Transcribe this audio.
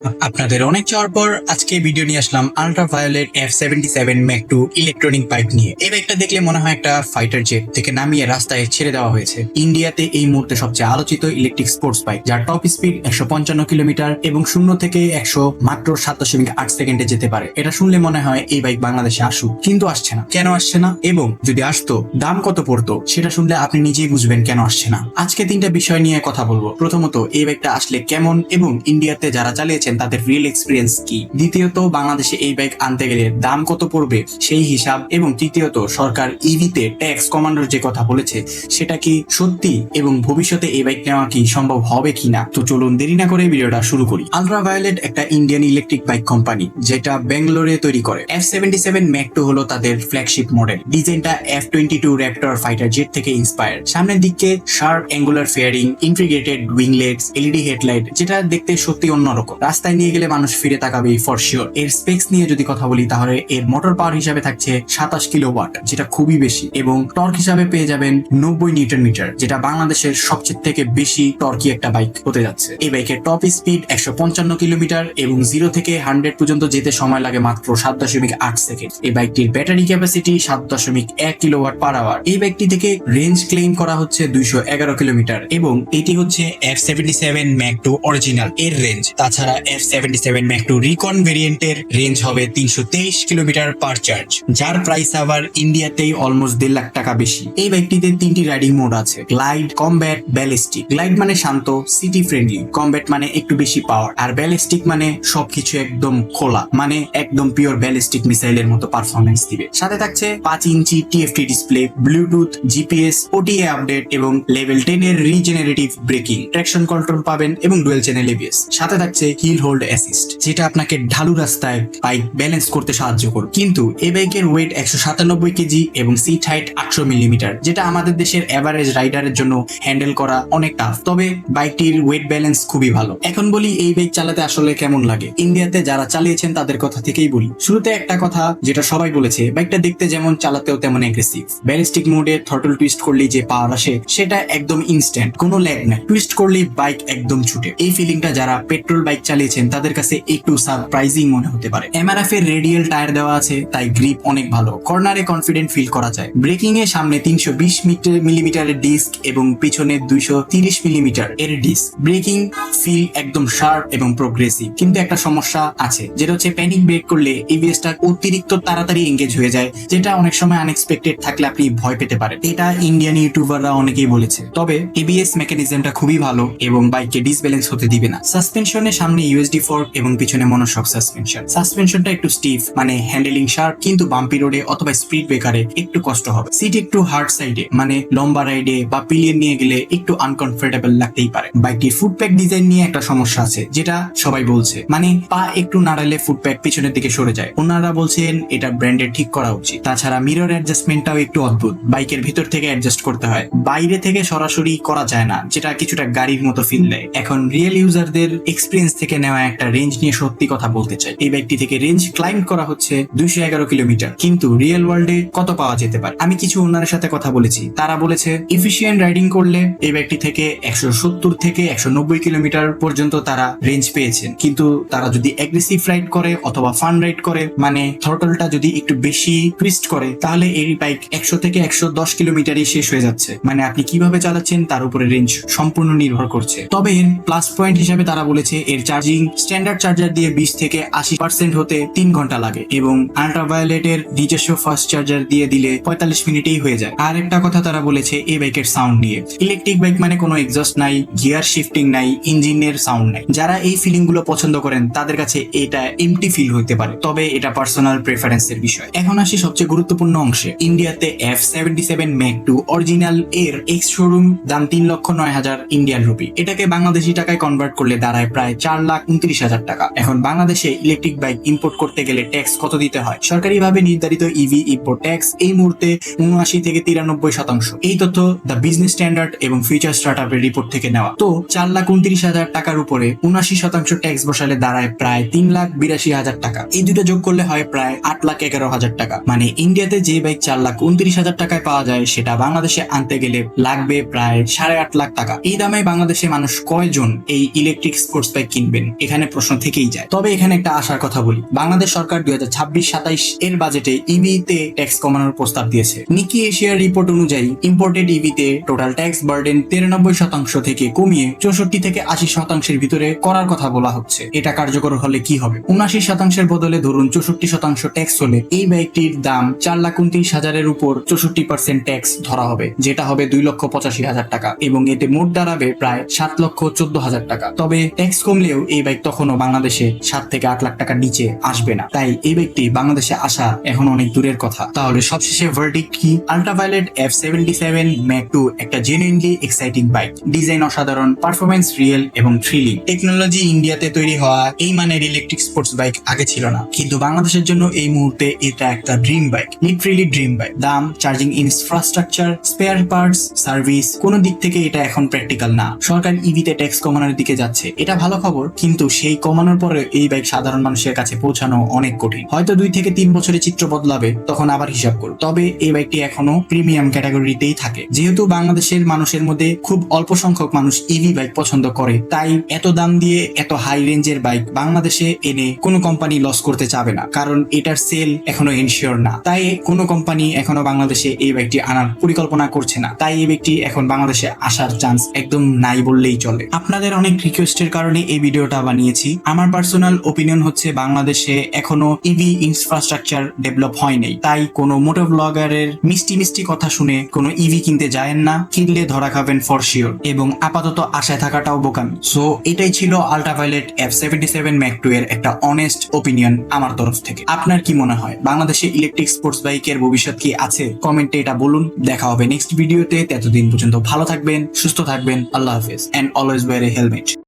আপনাদের অনেক চাওয়ার পর আজকে ভিডিও নিয়ে আসলাম Ultraviolette F77 Mach 2 electronic bike নিয়ে। এই বাইকটা দেখলে মনে হয় একটা ফাইটার জেট থেকে নামিয়ে রাস্তায় ছেড়ে দেওয়া হয়েছে। ইন্ডিয়াতে এই মুহূর্তে সবচেয়ে আলোচিত ইলেকট্রিক স্পোর্টস বাইক, যার টপ স্পিড 155 কিলোমিটার এবং 0 থেকে 100 মাত্র 7.8 সেকেন্ডে যেতে পারে। এটা শুনলে মনে হয় এই বাইক বাংলাদেশে আসুক, কিন্তু আসছে না। কেন আসছে না, এবং যদি আসতো দাম কত পড়তো, সেটা শুনলে আপনি নিজেই বুঝবেন কেন আসছে না। আজকে তিনটা বিষয় নিয়ে কথা বলবো। প্রথমত, এই বাইকটা আসলে কেমন এবং ইন্ডিয়াতে যারা চালিয়েছেন তাদের রিয়েল এক্সপিরিয়েন্স কি। দ্বিতীয়ত, বাংলাদেশে এই বাইক আনতে গেলে দাম কত পড়বে সেই হিসাব। এবং তৃতীয়ত, সরকার ইভিতে ট্যাক্স কমানোর যে কথা বলেছে সেটা কি সত্যি, এবং ভবিষ্যতে এই বাইক নেওয়া কি সম্ভব হবে কিনা। তো চলুন দেরি না করে ভিডিওটা শুরু করি। আল্ট্রাভায়োলেট একটা ইন্ডিয়ান ইলেকট্রিক বাইক কোম্পানি যেটা বেঙ্গালোরে তৈরি করে। F77 ম্যাক 2 হলো তাদের ফ্ল্যাগশিপ মডেল। ডিজাইনটা F22 র্যাপটর ফাইটার জেট থেকে ইন্সপায়ার। সামনের দিকে sharp angular fairing, integrated winglets, LED headlight, যেটা দেখতে সত্যি অন্যরকম। রাস্তায় নিয়ে গেলে মানুষ ফিরে তাকাবে ফর শিওর। এর স্পেক্স নিয়ে যদি কথা বলি, তাহলে এর মোটর পাওয়ার হিসাবে থাকছে 27 কিলোওয়াট, যেটা খুবই বেশি, এবং টর্ক হিসাবে পেয়ে যাবেন 90 নিউটন মিটার, যেটা বাংলাদেশের সবচেয়ে থেকে বেশি টর্কি একটা বাইক হতে যাচ্ছে। এই বাইকের টপ স্পিড 155 কিলোমিটার এবং 0 থেকে 100 পর্যন্ত যেতে সময় লাগে মাত্র 7.8 সেকেন্ড। এই বাইকটির battery capacity 7.1 kilowatt per hour. এই বাইকটি থেকে রেঞ্জ ক্লেম করা হচ্ছে 211 কিলোমিটার, এবং এটি হচ্ছে F77 ম্যাক 2 অরিজিনাল এর রেঞ্জ। তাছাড়া F77 ম্যাক 2 রিকন ভেরিয়েন্টের রেঞ্জ হবে 323 কিলোমিটার পার চার্জ, যার প্রাইস আবার ইন্ডিয়াতেই অলমোস্ট 1.5 লাখ টাকা বেশি। এই বাইকটিতে তিনটি রাইডিং মোড আছে: গ্লাইড, কমব্যাট, ব্যালিস্টিক। গ্লাইড মানে শান্ত, সিটি ফ্রেন্ডলি। কমব্যাট মানে একটু বেশি পাওয়ার। আর ব্যালিস্টিক মানে সবকিছু একদম খোলা, মানে একদম পিওর ব্যালিস্টিক মিসাইলের মতো পারফরমেন্স দিবে। সাথে থাকছে 5 ইঞ্চি TFT display, Bluetooth, GPS, OTA update এবং লেভেল 10 এর রিজেনারেটিভ ব্রেকিং। ট্র্যাকশন কন্ট্রোল পাবেন এবং ডুয়েল চ্যানেল এবিএস। সাথে থাকছে হিল হোল্ড অ্যাসিস্ট, যেটা আপনাকে ঢালু রাস্তায় বাইক ব্যালেন্স করতে সাহায্য করবে। কিন্তু এই বাইকের ওয়েট 197 কেজি এবং সিট হাইট 800 মিলিমিটার, যেটা আমাদের দেশের এভারেজ রাইডারের জন্য হ্যান্ডেল করা অনেক টাফ। তবে বাইকটির ওয়েট ব্যালেন্স খুবই ভালো। এখন বলি এই বাইক চালাতে আসলে কেমন লাগে। ইন্ডিয়াতে যারা চালিয়েছেন তাদের কথা থেকেই বলি। শুরুতে একটা কথা যেটা সবাই বলেছে, বাইকটা দেখতে যেমন চালাতেও তেমন অ্যাগ্রেসিভ। ব্যালিস্টিক মোডে থ্রটল টুইস্ট করলেই যে পাওয়ার আসে সেটা একদম ইনস্ট্যান্ট, কোনো ল্যাগ নাই। টুইস্ট করলেই বাইক একদম ছুটে। এই ফিলিংটা যারা পেট্রোল বাইক চালিয়েছেন তাদের কাছে একটু সারপ্রাইজিং মনে হতে পারে। এমআরএফ এর রেডিয়াল টায়ার দেওয়া আছে, তাই গ্রিপ অনেক ভালো। কর্নারে কনফিডেন্ট ফিল করা যায়। ব্রেকিং এ সামনে 320 মিলিমিটারের ডিস্ক এবং পিছনে 230 মিলিমিটার এর ডিস্ক। ব্রেকিং ফিল একদম শার্প এবং প্রোগ্রেসিভ। কিন্তু একটা সমস্যা আছে, যেটা হচ্ছে প্যানিক ব্রেক করলে এবিএসটা অতিরিক্ত তাড়াতাড়ি এঙ্গেজ হয়ে যায়, যেটা অনেক সময় আনএক্সপেক্টেড থাকলে আপনি ভয় পেতে পারেন। এটা ইন্ডিয়ান ইউটিউবাররা অনেকেই বলেছে। তবে এবিএস মেকানিজমটা খুবই ভালো এবং বাইককে ডিসব্যালেন্স হতে দিবে না। সাসপেনশনের সামনে ইউএসডি ফোর্ক এবং পিছনে মনোশক সাসপেনশন। সাসপেনশনটা একটু স্টিফ, মানে হ্যান্ডেলিং শার্প, কিন্তু বাম্পি রোডে অথবা স্পিড ব্রেকারে একটু কষ্ট হবে। সিট একটু হার্ড সাইডে, মানে লম্বা রাইডে বা পিলিয়ন নিয়ে গেলে একটু আনকমফোর্টেবল লাগতেই পারে। বাইকটির ফুটপ্যাক ডিজাইন নিয়ে একটা সমস্যা আছে, যেটা সবাই বলছে, মানে পা একটু নাড়ালে ফুটপ্যাক পিছনের দিকে সরে যায়। ওনারা বলছেন এটা ব্র্যান্ডের ঠিক করা উচিত। তাছাড়া মিরর অ্যাডজাস্টমেন্টটাও একটু অদ্ভুত, বাইকের ভিতর থেকে অ্যাডজাস্ট করতে হয়, বাইরে থেকে সরাসরি করা যায় না, যেটা কিছুটা গাড়ির মতো ফিল দেয়। এখন রিয়েল ইউজারদের এক্সপিরিয়েন্স থেকে নেওয়া একটা রেঞ্জ নিয়ে সত্যি কথা বলতে চাই। এই বাইকটি থেকে রেঞ্জ ক্লাইম্ব করা হচ্ছে 211 কিলোমিটার, কিন্তু রিয়েল ওয়ার্ল্ডে কত পাওয়া যেতে পারে? আমি কিছু ওনারের সাথে কথা বলেছি, তারা বলেছে এফিশিয়েন্ট রাইডিং করলে এই বাইকটি থেকে 170 থেকে 190 কিলোমিটার পর্যন্ত তারা রেঞ্জ পেয়েছেন। কিন্তু তারা যদি অ্যাগ্রেসিভ রাইড করে অথবা ফান রাইড করে, মানে থ্রটলটা যদি একটু বেশি টুইস্ট করে, তাহলে এই বাইক 100 থেকে 110 কিলোমিটারই শেষ হয়ে যাচ্ছে। মানে আপনি কিভাবে চালাচ্ছেন তার উপরে রেঞ্জ সম্পূর্ণ নির্ভর করছে। তবে এর প্লাস পয়েন্ট হিসাবে তারা বলেছে এর চার্জিং স্ট্যান্ডার্ড চার্জার দিয়ে 20 থেকে 80% হতে 3 ঘন্টা লাগে, এবং আল্ট্রাভায়োলেটের নিজস্ব ফাস্ট চার্জার দিয়ে দিলে 45 মিনিটেই হয়ে যায়। আর একটা কথা তারা বলেছে এই বাইকের সাউন্ড নিয়ে, ইলেকট্রিক বাইক মানে কোনো এক্সস্ট নাই, গিয়ার শিফটিং নাই, ইঞ্জিনের সাউন্ড নাই। যারা এই ফিলিং গুলো পছন্দ করেন তাদের কাছে এটা এমটি ফিল হতে পারে, তবে এটা পার্সোনাল প্রেফারেন্সের বিষয়। এখন আসি সবচেয়ে গুরুত্বপূর্ণ অংশে। ইন্ডিয়াতে F77 ম্যাক 2 অরিজিনাল এর এক্স শোরুম দাম 3,09,000 ইন্ডিয়ান রুপি। এটাকে বাংলাদেশি টাকায় কনভার্ট করলে দাঁড়ায় প্রায় 4,29,000 টাকা। এখন বাংলাদেশে ইলেকট্রিক বাইক ইম্পোর্ট করতে গেলে ট্যাক্স কত দিতে হয়? সরকারিভাবে নির্ধারিত ইভি ইম্পোর্ট ট্যাক্স এই মুহূর্তে 79 থেকে 93%। এই তথ্য দ্য বিজনেস স্ট্যান্ডার্ড এবং ফিউচার স্টার্টআপের রিপোর্ট থেকে নেওয়া। তো 4,29,000 টাকার উপরে 79% ট্যাক্স বসালে দাঁড়ায় প্রায় 3,82,000 টাকা। এই দুটো যোগ করলে হয় প্রায় 8,11,000 টাকা। মানে ইন্ডিয়াতে যে বাইক 4,29,000 টাকায় পাওয়া যায়, সেটা বাংলাদেশে আনতে গেলে লাগবে প্রায় 8.5 লাখ টাকা। এই দামে বাংলাদেশে মানুষ কয়জন এই ইলেকট্রিক স্পোর্টস বাইক কিনবেন? এখানে প্রশ্ন থেকেই যায়। তবে এখানে একটা আশার কথা বলি, বাংলাদেশ সরকার 2026-27 এর বাজেটে ইভিতে ট্যাক্স কমানোর প্রস্তাব দিয়েছে। নিকি এশিয়ার রিপোর্ট অনুযায়ী ইম্পোর্টেড ইভিতে টোটাল ট্যাক্স বার্ডেন 93% থেকে কমিয়ে 64 থেকে 80% ভিতরে করার কথা বলা হচ্ছে। এটা কার্যকর হলে কি হবে? 79% বদলে ধরুন 64% ট্যাক্স হলে এই বাইকটির দাম 4,29,000-এর উপর 64% ট্যাক্স ধরা হবে, যেটা হবে 2,85,000 টাকা, এবং এতে মোট দাঁড়াবে প্রায় 7,14,000 টাকা। তবে ট্যাক্স কমলেও এই বাইক তখনও বাংলাদেশে 7 থেকে 8 লাখ টাকার নিচে আসবে না, তাই এই বাইকটি বাংলাদেশে আসা এখন অনেক দূরের কথা। তাহলে সবশেষে ভার্ডিক্ট কি? আল্ট্রাভায়োলেট F77 Mark II একটা জেনুইনলি এক্সাইটিং বাইক, ডিজাইন অসাধারণ, পারফরমেন্স রিয়েল এবং থ্রিলিং। টেকনোলজি ইন্ডিয়াতে তৈরি হওয়া এই মানের ইলেকট্রিক স্পোর্টস বাইক আগে ছিল না, কিন্তু বাংলাদেশের জন্য এই মুহূর্তে এটা একটা dream bike, literally dream bike. দাম, charging infrastructure, spare parts, service, কোনো দিক থেকে এটা এখন প্র্যাকটিক্যাল না। সরকার ইভিতে ট্যাক্স কমানোর দিকে যাচ্ছে, এটা ভালো খবর, কিন্তু সেই কমানোর পরে এই বাইক সাধারণ মানুষের কাছে পৌঁছানো অনেক কঠিন। হয়তো 2 থেকে 3 বছরে চিত্র বদলাবে, তখন আবার হিসাব করো। তবে এই বাইকটি এখনো প্রিমিয়াম ক্যাটাগরিতেই থাকে। যেহেতু বাংলাদেশের মানুষের মধ্যে খুব অল্প সংখ্যক মানুষ ইভি বাইক পছন্দ করে, তাই এত দাম দিয়ে এত হাই রেঞ্জের বাইক বাংলাদেশে এনে কোনো কোম্পানি লস করতে চাবে না, কারণ এটার সেল এখনো এনশিওর না। তাই কোনো কোম্পানি এখনো বাংলাদেশে এই বাইকটি আনার পরিকল্পনা করছে না। তাই এই বাইকটি এখন বাংলাদেশে আসার চান্স একদম নাই বললেই চলে। আপনাদের অনেক রিকোয়েস্টের কারণে এই ভিডিওটা বানিয়েছি। আমার পার্সোনাল ওপিনিয়ন হচ্ছে বাংলাদেশে এখনো ইভি ইনফ্রাস্ট্রাকচার ডেভেলপ হয়নি, তাই কোনো মোটো ব্লগারের মিষ্টি মিষ্টি কথা শুনে কোনো ইভি কিনতে যায়েন না, কিনলে ধরা খাবেন ফর শিওর, এবং আপাতত আশায় থাকাটাও বোকামি। সো এটাই ছিল আল্ট্রাভায়োলেট F77 Mark II এর একটা অনেস্ট ওপিনিয়ন আমার তরফ থেকে। আপনার কি মনে হয় বাংলাদেশে ইলেকট্রিক স্পোর্টস বাইকের ভবিষ্যৎ কি আছে? কমেন্টে এটা বলুন। দেখা হবে নেক্সট ভিডিওতে। ততদিন পর্যন্ত ভালো থাকবেন, সুস্থ থাকবেন। আল্লাহ হাফেজ, and always wear a helmet.